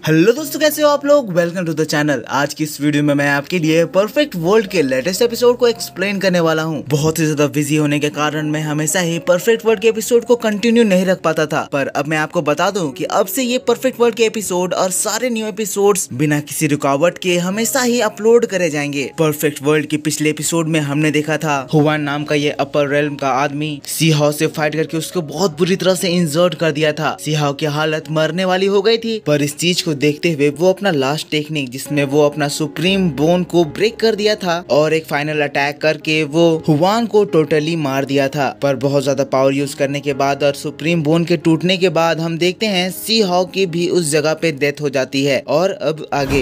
Hello दोस्तों, कैसे हो आप लोग। Welcome to the channel. आज की इस वीडियो में मैं आपके लिए परफेक्ट वर्ल्ड के लेटेस्ट एपिसोड को एक्सप्लेन करने वाला हूं। बहुत ही ज्यादा बिजी होने के कारण मैं हमेशा ही परफेक्ट वर्ल्ड के एपिसोड को कंटिन्यू नहीं रख पाता था, पर अब मैं आपको बता दूं कि अब से ये परफेक्ट वर्ल्ड के एपिसोड और सारे न्यू एपिसोड्स बिना किसी रुकावट के हमेशा ही अपलोड करे जाएंगे। परफेक्ट वर्ल्ड के पिछले एपिसोड में हमने देखा था हुआन नाम का ये अपर रेल्म का आदमी सी हाउ से फाइट करके उसको बहुत बुरी तरह से इंजर्ड कर दिया था। सी हाउ की हालत मरने वाली हो गई थी, पर इस चीज को देखते हुए वो अपना लास्ट टेक्निक, जिसमें वो अपना सुप्रीम बोन को ब्रेक कर दिया था और एक फाइनल अटैक करके वो हुआन को टोटली मार दिया था। पर बहुत ज्यादा पावर यूज करने के बाद और सुप्रीम बोन के टूटने के बाद हम देखते हैं सी हाउ की भी उस जगह पे डेथ हो जाती है। और अब आगे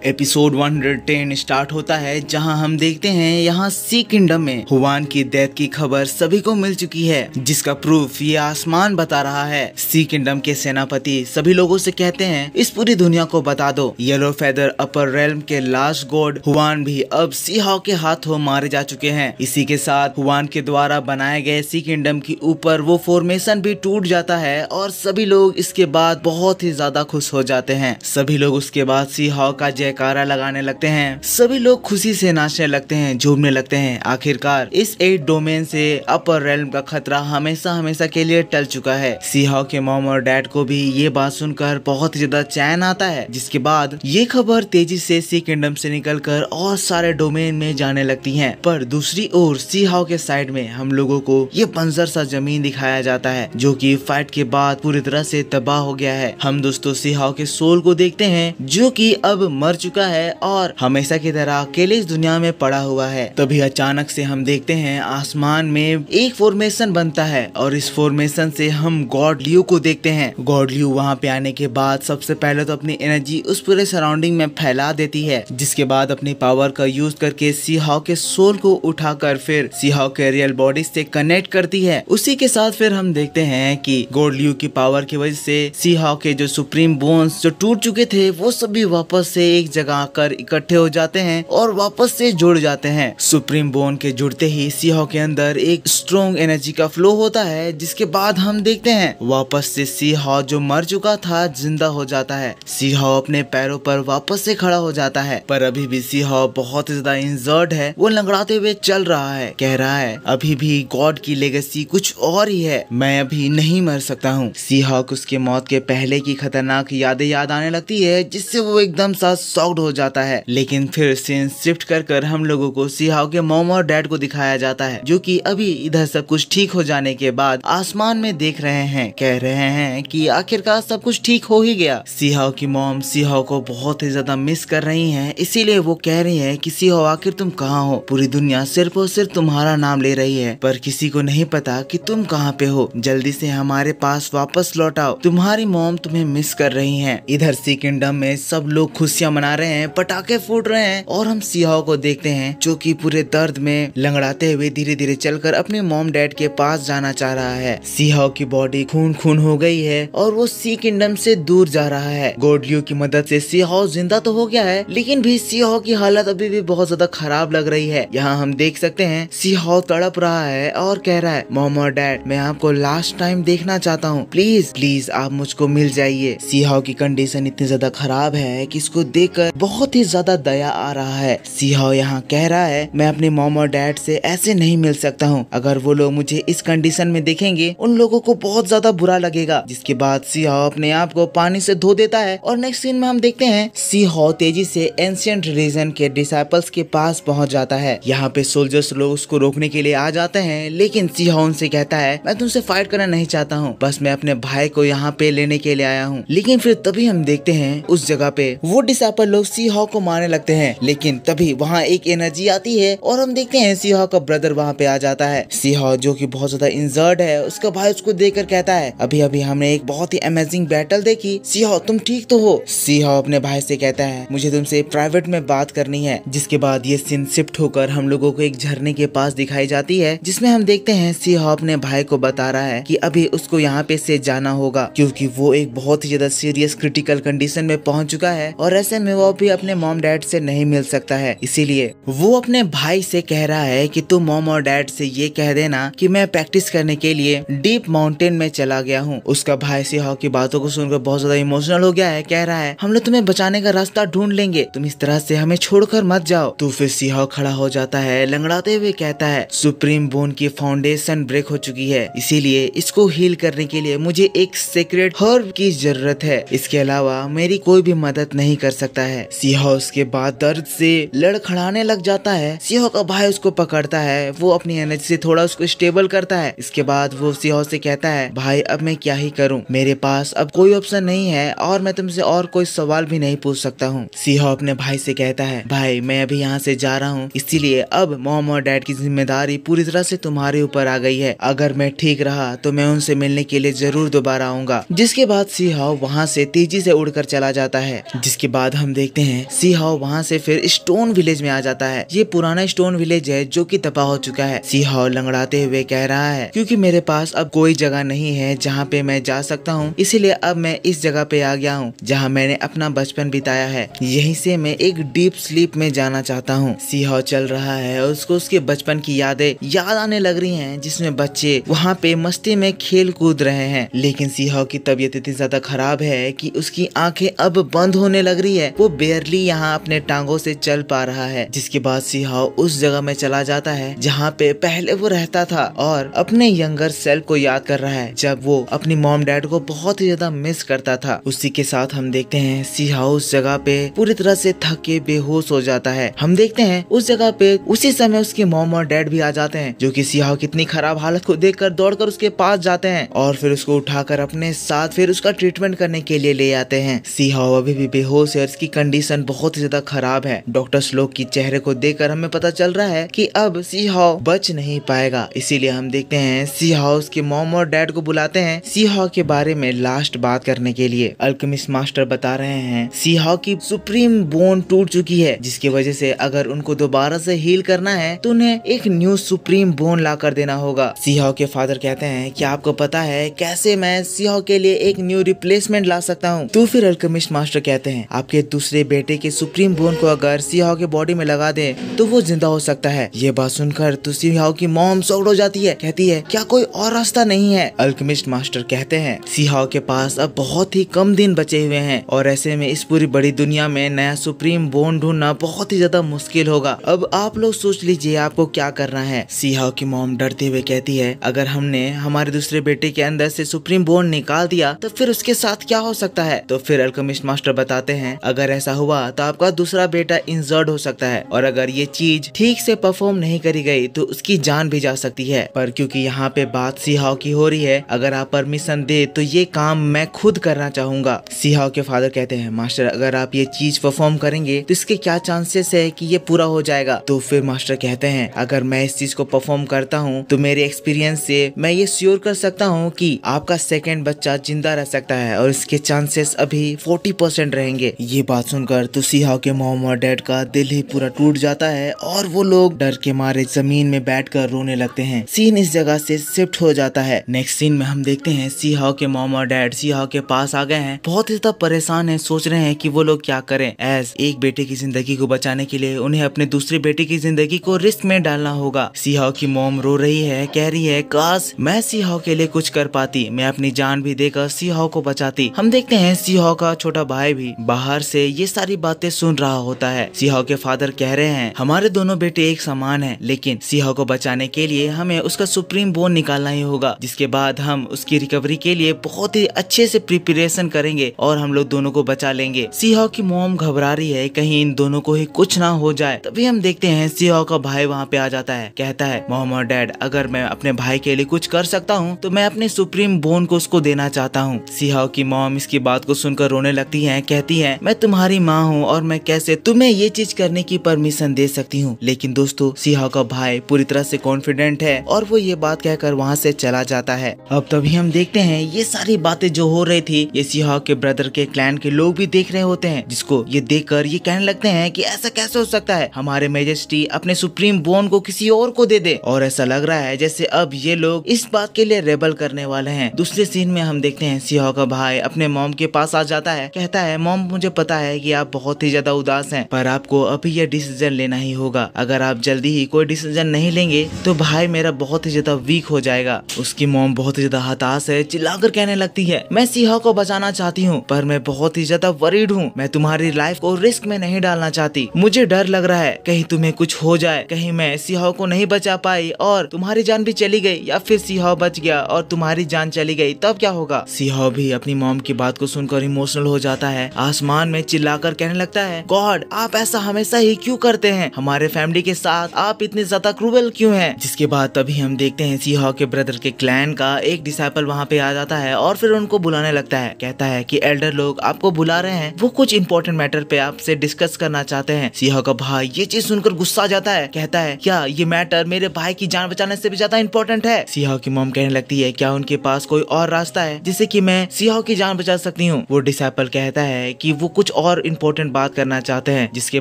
एपिसोड 110 स्टार्ट होता है, जहां हम देखते हैं यहाँ सी किंगडम में हुआन की डेथ की खबर सभी को मिल चुकी है, जिसका प्रूफ ये आसमान बता रहा है। सी किंगडम के सेनापति सभी लोगों से कहते हैं इस पूरी दुनिया को बता दो, येलो फेदर अपर रेल्म के लास्ट गॉड हुआन भी अब सी हाउ के हाथों मारे जा चुके हैं। इसी के साथ हुआन के द्वारा बनाए गए सी किंगडम के ऊपर वो फॉर्मेशन भी टूट जाता है और सभी लोग इसके बाद बहुत ही ज्यादा खुश हो जाते हैं। सभी लोग उसके बाद सी हाउ का जयकारा लगाने लगते हैं। सभी लोग खुशी से नाचने लगते हैं, झूमने लगते हैं। आखिरकार इस 8 डोमेन से अपर रेल्म का खतरा हमेशा हमेशा के लिए टल चुका है। सी हाउ के मॉम और डैड को भी ये बात सुनकर बहुत ही ज्यादा चैन आता है, जिसके बाद ये खबर तेजी से सी किंगडम से निकलकर और सारे डोमेन में जाने लगती हैं। पर दूसरी ओर सी हाउ के साइड में हम लोगों को ये बंजर सा जमीन दिखाया जाता है, जो कि फाइट के बाद पूरी तरह से तबाह हो गया है। हम दोस्तों सी हाउ के सोल को देखते हैं, जो कि अब मर चुका है और हमेशा की तरह अकेले इस दुनिया में पड़ा हुआ है। तभी अचानक से हम देखते हैं आसमान में एक फॉर्मेशन बनता है और इस फॉर्मेशन से हम गॉड लियो को देखते हैं। गॉड लियो वहाँ पे आने के बाद सबसे पहले तो अपनी एनर्जी उस पूरे सराउंडिंग में फैला देती है, जिसके बाद अपनी पावर का यूज करके सी हाउ के सोल को उठाकर फिर सी हाउ के रियल बॉडी से कनेक्ट करती है। उसी के साथ फिर हम देखते हैं कि गॉड लियो की पावर की वजह से सी हाउ के जो सुप्रीम बोन्स जो टूट चुके थे वो सभी वापस से एक जगह आकर इकट्ठे हो जाते हैं और वापस से जुड़ जाते हैं। सुप्रीम बोन के जुड़ते ही सी हाउ के अंदर एक स्ट्रॉन्ग एनर्जी का फ्लो होता है, जिसके बाद हम देखते हैं वापस से सी हाउ जो मर चुका था जिंदा हो जाता है। सी हाउ अपने पैरों पर वापस से खड़ा हो जाता है, पर अभी भी सी हाउ बहुत ज्यादा इंजर्ड है। वो लंगड़ाते हुए चल रहा है, कह रहा है अभी भी गॉड की लेगेसी कुछ और ही है, मैं अभी नहीं मर सकता हूँ। सी हाउ को उसके मौत के पहले की खतरनाक यादें याद आने लगती है, जिससे वो एकदम सा शॉक्ड हो जाता है। लेकिन फिर सीन शिफ्ट कर हम लोगों को सी हाउ के मॉम और डैड को दिखाया जाता है, जो कि अभी इधर सब कुछ ठीक हो जाने के बाद आसमान में देख रहे हैं, कह रहे हैं कि आखिरकार सब कुछ ठीक हो ही गया। सी हाउ की मॉम सी हाउ को बहुत ही ज्यादा मिस कर रही हैं, इसीलिए वो कह रही है कि सी हाउ आखिर तुम कहाँ हो। पूरी दुनिया सिर्फ और सिर्फ तुम्हारा नाम ले रही है, पर किसी को नहीं पता कि तुम कहाँ पे हो। जल्दी से हमारे पास वापस लौट आओ, तुम्हारी मॉम तुम्हें मिस कर रही है। इधर सी किंगडम में सब लोग खुशियाँ मना रहे हैं, पटाखे फूट रहे हैं और हम सी हाउ को देखते हैं, जो कि पूरे दर्द में लंगड़ाते हुए धीरे धीरे चलकर अपने मॉम डैड के पास जाना चाह रहा है। सी हाउ की बॉडी खून खून हो गई है और वो सी किंगडम से दूर जा रहा है। गॉड लियो की मदद से सी हाउ जिंदा तो हो गया है, लेकिन भी सी हाउ की हालत अभी भी बहुत ज्यादा खराब लग रही है। यहाँ हम देख सकते हैं सी हाउ तड़प रहा है और कह रहा है मॉम और डैड, मैं आपको लास्ट टाइम देखना चाहता हूँ, प्लीज प्लीज आप मुझको मिल जाइए। सी हाउ की कंडीशन इतनी ज्यादा खराब है कि इसको देखकर बहुत ही ज्यादा दया आ रहा है। सी हाउ यहाँ कह रहा है मैं अपने मॉम और डैड से ऐसे नहीं मिल सकता हूँ, अगर वो लोग मुझे इस कंडीशन में देखेंगे उन लोगों को बहुत ज्यादा बुरा लगेगा। जिसके बाद सी हाउ अपने आप को पानी से धो देता है और नेक्स्ट सीन में हम देखते हैं सी हाउ तेजी से एंशिएंट रिलीजन के डिसाइपल्स के पास पहुंच जाता है। यहाँ पे सोल्जर्स लोग उसको रोकने के लिए आ जाते हैं, लेकिन सी हाउ उनसे कहता है मैं तुमसे फाइट करना नहीं चाहता हूँ, बस मैं अपने भाई को यहाँ पे लेने के लिए आया हूँ। लेकिन फिर तभी हम देखते हैं उस जगह पे वो डिसाइपल लोग सी हाउ को मारने लगते हैं, लेकिन तभी वहाँ एक एनर्जी आती है और हम देखते हैं सी हाउ का ब्रदर वहाँ पे आ जाता है। सी हाउ जो कि बहुत ज्यादा इंजर्ड है, उसका भाई उसको देखकर कहता है अभी अभी हमने एक बहुत ही अमेजिंग बैटल देखी, सी हाउ तुम ठीक तो हो। सी हाउ अपने भाई से कहता है मुझे तुमसे प्राइवेट में बात करनी है। जिसके बाद ये सीन शिफ्ट होकर हम लोगों को एक झरने के पास दिखाई जाती है, जिसमें हम देखते हैं सी हाउ अपने भाई को बता रहा है कि अभी उसको यहाँ पे से जाना होगा, क्योंकि वो एक बहुत ही ज्यादा सीरियस क्रिटिकल कंडीशन में पहुंच चुका है और ऐसे में वो भी अपने मॉम डैड से नहीं मिल सकता है। इसीलिए वो अपने भाई से कह रहा है कि तुम मॉम और डैड से ये कह देना कि मैं प्रैक्टिस करने के लिए डीप माउंटेन में चला गया हूँ। उसका भाई सी हाउ की बातों को सुनकर बहुत ज्यादा इमोशनल हो गया है, कह रहा है हम लोग तुम्हें बचाने का रास्ता ढूंढ लेंगे, तुम इस तरह से हमें छोड़कर मत जाओ। तो फिर सीहाओ खड़ा हो जाता है, लंगड़ाते हुए कहता है सुप्रीम बोन की फाउंडेशन ब्रेक हो चुकी है, इसीलिए इसको हील करने के लिए मुझे एक सीक्रेट हर्ब की जरूरत है, इसके अलावा मेरी कोई भी मदद नहीं कर सकता है। सीहाओ उसके बाद दर्द से लड़खड़ाने लग जाता है। सीहाओ का भाई उसको पकड़ता है, वो अपनी एनर्जी से थोड़ा उसको स्टेबल करता है। इसके बाद वो सीहाओ से कहता है भाई अब मैं क्या ही करूं, मेरे पास अब कोई ऑप्शन नहीं है और मैं तुमसे और कोई सवाल भी नहीं पूछ सकता हूँ। सीहाओ अपने भाई से कहता है भाई मैं अभी यहाँ से जा रहा हूँ, इसीलिए अब मॉम और डैड की जिम्मेदारी पूरी तरह से तुम्हारे ऊपर आ गई है, अगर मैं ठीक रहा तो मैं उनसे मिलने के लिए जरूर दोबारा आऊंगा। जिसके बाद सीहाओ वहाँ से तेजी से उड़कर चला जाता है। जिसके बाद हम देखते हैं सीहाओ वहाँ से फिर स्टोन विलेज में आ जाता है। ये पुराना स्टोन विलेज है जो कि तबाह हो चुका है। सीहाओ लंगड़ाते हुए कह रहा है क्योंकि मेरे पास अब कोई जगह नहीं है जहाँ पे मैं जा सकता हूँ, इसीलिए अब मैं इस जगह पे आ गया हूँ जहाँ मैंने अपना बचपन बिताया है, यहीं से मैं एक डीप स्लीप में जाना चाहता हूँ। सीहाओ चल रहा है, उसको उसके बचपन की यादें याद आने लग रही हैं, जिसमें बच्चे वहाँ पे मस्ती में खेल कूद रहे हैं। लेकिन सीहाओ की तबीयत इतनी ज्यादा खराब है कि उसकी आंखें अब बंद होने लग रही है, वो बेयरली यहाँ अपने टांगों से चल पा रहा है। जिसके बाद सीहाओ उस जगह में चला जाता है जहाँ पे पहले वो रहता था और अपने यंगर सेल्फ को याद कर रहा है, जब वो अपनी मॉम डैड को बहुत ही ज्यादा मिस करता था। उसी के साथ हम देखते हैं सीहाओ उस जगह पे पूरी तरह से थक के बेहोश हो जाता है। हम देखते हैं उस जगह पे उसी समय उसके मॉम और डैड भी आ जाते हैं, जो कि सीहाओ की इतनी खराब हालत को देखकर दौड़कर उसके पास जाते हैं और फिर उसको उठाकर अपने साथ फिर उसका ट्रीटमेंट करने के लिए ले आते हैं। सीहाओ अभी भी बेहोश है, उसकी कंडीशन बहुत ही ज्यादा खराब है। डॉक्टर्स लोग की चेहरे को देखकर हमें पता चल रहा है कि अब सीहाओ बच नहीं पाएगा। इसीलिए हम देखते हैं सीहाओ उसके मॉम और डैड को बुलाते हैं सीहाओ के बारे में लास्ट बात करने के लिए। अल्केमिस्ट मास्टर बता रहे हैं सीहाओ की सुप्रीम बोन टूट चुकी है, जिसकी वजह से अगर उनको दोबारा से हील करना है तो उन्हें एक न्यू सुप्रीम बोन ला कर देना होगा। सीहाओ के फादर कहते हैं कि आपको पता है कैसे मैं सीहाओ के लिए एक न्यू रिप्लेसमेंट ला सकता हूँ। तो फिर अल्केमिस्ट मास्टर कहते हैं आपके दूसरे बेटे के सुप्रीम बोन को अगर सीहाओ के बॉडी में लगा दे तो वो जिंदा हो सकता है। ये बात सुनकर तो सीहाओ की मॉम शॉक्ड हो जाती है, कहती है क्या कोई और रास्ता नहीं है। अल्केमिस्ट मास्टर कहते हैं सीहाओ के पास अब बहुत ही कम दिन बचे हुए हैं और ऐसे में इस पूरी बड़ी दुनिया में नया सुप्रीम बोन ढूंढना बहुत ही ज्यादा मुश्किल होगा। अब आप लोग सोच लीजिए आपको क्या करना है। सीहाओ की मॉम डरते हुए कहती है अगर हमने हमारे दूसरे बेटे के अंदर से सुप्रीम बोन निकाल दिया तो फिर उसके साथ क्या हो सकता है। तो फिर अल्केमिस्ट मास्टर बताते हैं अगर ऐसा हुआ तो आपका दूसरा बेटा इंजर्ड हो सकता है और अगर ये चीज ठीक से परफॉर्म नहीं करी गई तो उसकी जान भी जा सकती है। पर क्योंकि यहाँ पे बात सीहाओ की हो रही है, अगर आप परमिशन दे तो ये काम मैं खुद करना चाहूंगा। सीहाओ के फादर कहते हैं मास्टर अगर आप ये चीज परफॉर्म करेंगे तो इसके क्या चांसेस है कि ये पूरा हो जाएगा। तो फिर मास्टर कहते हैं अगर मैं इस चीज को परफॉर्म करता हूँ तो मेरे एक्सपीरियंस से मैं ये श्योर कर सकता हूँ कि आपका सेकंड बच्चा जिंदा रह सकता है और इसके चांसेस अभी 40% रहेंगे। ये बात सुनकर तो सीहाओ के मॉम और डैड का दिल ही पूरा टूट जाता है और वो लोग डर के मारे जमीन में बैठकर रोने लगते हैं। सीन इस जगह से शिफ्ट हो जाता है। नेक्स्ट सीन में हम देखते हैं सीहाओ के मॉम और डैड सीहाओ के पास आ गए हैं, बहुत ही ज्यादा परेशान है, सोच रहे हैं कि वो लोग क्या करें। एज एक बेटे की जिंदगी को बचाने के लिए उन्हें अपने दूसरे बेटे की जिंदगी को रिस्क में डालना होगा। सीहाओ की मॉम रो रही है, कह रही है काश मैं सीहाओ के लिए कुछ कर पाती, मैं अपनी जान भी देकर सीहाओ को बचाती। हम देखते हैं सीहाओ का छोटा भाई भी बाहर से ये सारी बातें सुन रहा होता है। सीहाओ के फादर कह रहे हैं हमारे दोनों बेटे एक समान हैं, लेकिन सीहाओ को बचाने के लिए हमें उसका सुप्रीम बोन निकालना ही होगा, जिसके बाद हम उसकी रिकवरी के लिए बहुत ही अच्छे से प्रिपरेशन करेंगे और हम लोग दोनों को बचा लेंगे। सीहाओ की मॉम घबरा रही है कहीं इन दोनों को ही कुछ ना हो जाए। तभी हम देखते हैं सीहाओ का भाई वहाँ पे आ जाता है, कहता है मॉम और डैड अगर मैं अपने भाई के लिए कुछ कर सकता हूँ तो मैं अपने सुप्रीम बोन को उसको देना चाहता हूँ। सीहाओ की मॉम इसकी बात को सुनकर रोने लगती है, कहती है मैं तुम्हारी माँ हूँ और मैं कैसे तुम्हें ये चीज करने की परमिशन दे सकती हूँ। लेकिन दोस्तों सीहाओ का भाई पूरी तरह से कॉन्फिडेंट है और वो ये बात कहकर वहाँ से चला जाता है। अब तभी हम देखते हैं ये सारी बातें जो हो रही थी ये सीहाओ के ब्रदर के क्लैन के लोग भी देख रहे होते हैं, जिसको ये देखकर ये कहने लगते हैं कि ऐसा कैसे हो सकता है हमारे मेजेस्टी अपने सुप्रीम बोन को किसी और को दे दे। और ऐसा लग रहा है जैसे अब ये लोग इस बात के लिए रेबल करने वाले हैं। दूसरे सीन में हम देखते हैं सीहाओ का भाई अपने मॉम के पास आ जाता है, कहता है मॉम मुझे पता है कि आप बहुत ही ज्यादा उदास हैं, पर आपको अभी यह डिसीजन लेना ही होगा। अगर आप जल्दी ही कोई डिसीजन नहीं लेंगे तो भाई मेरा बहुत ही ज्यादा वीक हो जाएगा। उसकी मॉम बहुत ही ज्यादा हताश है, चिल्लाकर कहने लगती है मैं सीहाओ को बचाना चाहती हूँ, पर मैं बहुत ही ज्यादा वरीड हूँ। मैं तुम्हारी लाइफ को रिस्क में नहीं डालना चाहती। मुझे डर लग रहा है कहीं तुम्हें कुछ हो जाए, कहीं मैं सीहाओ को नहीं बचा पाई और तुम्हारी जान भी चली गई, या फिर सीहाओ बच गया और तुम्हारी जान चली गई, तब क्या होगा। सीहाओ भी अपनी मॉम की बात को सुनकर इमोशनल हो जाता है। आसमान में चिल्लाकर कहने लगता है, गॉड आप ऐसा हमेशा ही क्यों करते हैं, हमारे फैमिली के साथ आप इतने ज्यादा क्रूएल क्यों हैं। जिसके बाद तभी हम देखते हैं सीहाओ के ब्रदर के क्लैन का एक डिसाइपल वहाँ पे आ जाता है और फिर उनको बुलाने लगता है। कहता है कि एल्डर लोग आपको बुला रहे हैं, वो कुछ इंपॉर्टेंट मैटर पे आपसे डिस्कस करना चाहते हैं। सीहाओ का भाई ये चीज सुनकर गुस्सा आ जाता है। कहता है क्या ये मैटर मेरे भाई की जान बचाने से भी ज्यादा इंपॉर्टेंट है। सीहाओ की मॉम कहने लगती है क्या उनके पास कोई और रास्ता है जिससे कि मैं सीहाओ की जान बचा सकती हूँ। वो डिसाइपल कहता है कि वो कुछ और इम्पोर्टेंट बात करना चाहते हैं। जिसके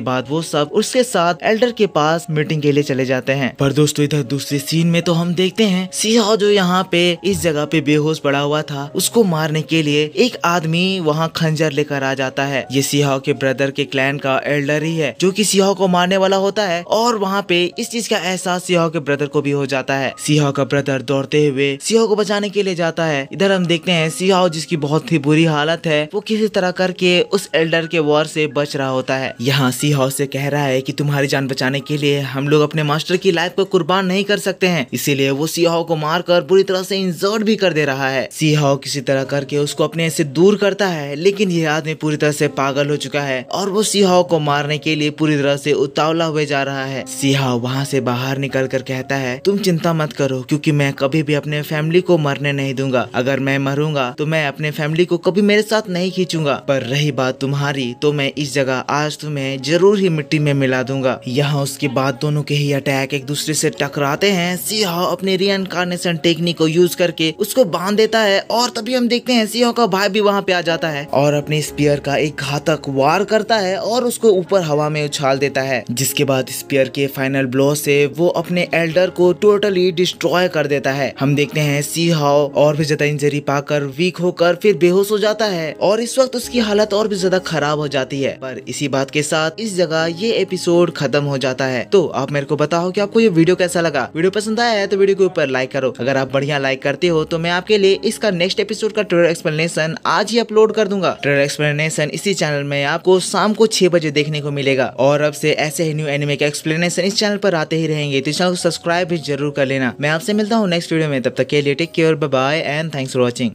बाद वो सब उसके साथ एल्डर के पास मीटिंग के लिए चले जाते हैं। पर दोस्तों इधर दूसरी सीन में तो हम देखते हैं सीहाओ जो यहाँ पे इस जगह पे बेहोश पड़ा हुआ था, उसको मारने के लिए एक आदमी वहाँ खंजर लेकर आ जाता है। ये सीहाओ के ब्रदर के क्लैन का एल्डर ही है जो कि सीहाओ को मारने वाला होता है और वहाँ पे इस चीज का एहसास सीहाओ के ब्रदर को भी हो जाता है। सीहाओ का ब्रदर दौड़ते हुए सीहाओ को बचाने के लिए जाता है। इधर हम देखते हैं सीहाओ जिसकी बहुत ही बुरी हालत है, वो किसी तरह करके उस एल्डर के वॉर से बच रहा होता है। यहाँ सीहाओ से कह रहा है कि तुम्हारी जान बचाने के लिए हम लोग अपने मास्टर की लाइफ को कुर्बान नहीं कर सकते हैं, इसीलिए वो सीहाओ को मारकर बुरी तरह से इंजर्ड भी कर दे रहा है। सीहाओ किसी तरह करके उसको अपने से दूर करता है, लेकिन ये आदमी पूरी तरह से पागल हो चुका है और वो सीहाओ को मारने के लिए पूरी तरह से उतावला हुए जा रहा है। सीहाओ वहाँ से बाहर निकल कर कहता है तुम चिंता मत करो, क्योंकि मैं कभी भी अपने फैमिली को मरने नहीं दूंगा। अगर मैं मरूंगा तो मैं अपने फैमिली को कभी मेरे साथ नहीं खींचूंगा, पर रही बात तुम्हारी तो मैं इस जगह आज तुम्हें जरूर ही मिट्टी में मिला दूंगा। यहाँ उसके बाद दोनों के ही अटैक एक दूसरे से टकराते हैं। सीहाओ अपने रीइंकार्नेशन टेक्निक को यूज करके उसको बांध देता है और तभी हम देखते हैं सीहाओ का भाई भी वहाँ पे आ जाता है और अपने स्पीयर का एक घातक वार करता है और उसको ऊपर हवा में उछाल देता है। जिसके बाद स्पीयर के फाइनल ब्लो से वो अपने एल्डर को टोटली डिस्ट्रॉय कर देता है। हम देखते हैं सीहाओ और भी ज्यादा इंजरी पाकर वीक होकर फिर बेहोश हो जाता है और इस वक्त उसकी हालत और भी ज्यादा खराब हो जाती है। पर इसी बात के साथ इस जगह ये एपिसोड खत्म हो जाता है। तो आप मेरे को बताओ कि आपको ये वीडियो कैसा लगा। वीडियो पसंद आया है तो वीडियो के ऊपर लाइक करो। अगर आप बढ़िया लाइक करते हो तो मैं आपके लिए इसका नेक्स्ट एपिसोड का ट्रेलर एक्सप्लेनेशन आज ही अपलोड कर दूंगा। ट्रेलर एक्सप्लेनेशन इसी चैनल में आपको शाम को 6 बजे देखने को मिलेगा और अब से ऐसे ही न्यू एनिमे का एक्सप्लेनेशन इस चैनल पर आते ही रहेंगे, तो चैनल को सब्सक्राइब भी जरूर कर लेना। मैं आपसे मिलता हूँ नेक्स्ट वीडियो में, तब तक के लिए take care, bye bye and thanks for watching.